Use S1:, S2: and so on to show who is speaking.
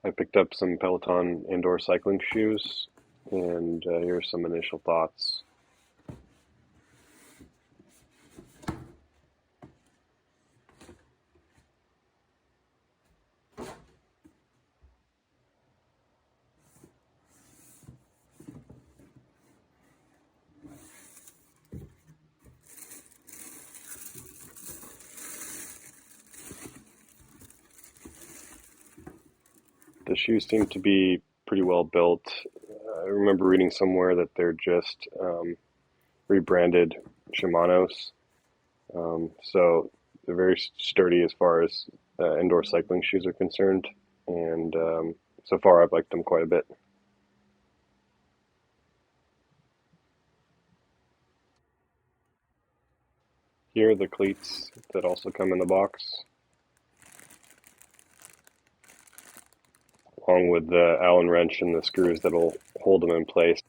S1: I picked up some Peloton indoor cycling shoes, and here's some initial thoughts. The shoes seem to be pretty well built. I remember reading somewhere that they're just rebranded Shimano's, so they're very sturdy as far as indoor cycling shoes are concerned, and so far I've liked them quite a bit. Here are the cleats that also come in the box, along with the Allen wrench and the screws that'll hold them in place.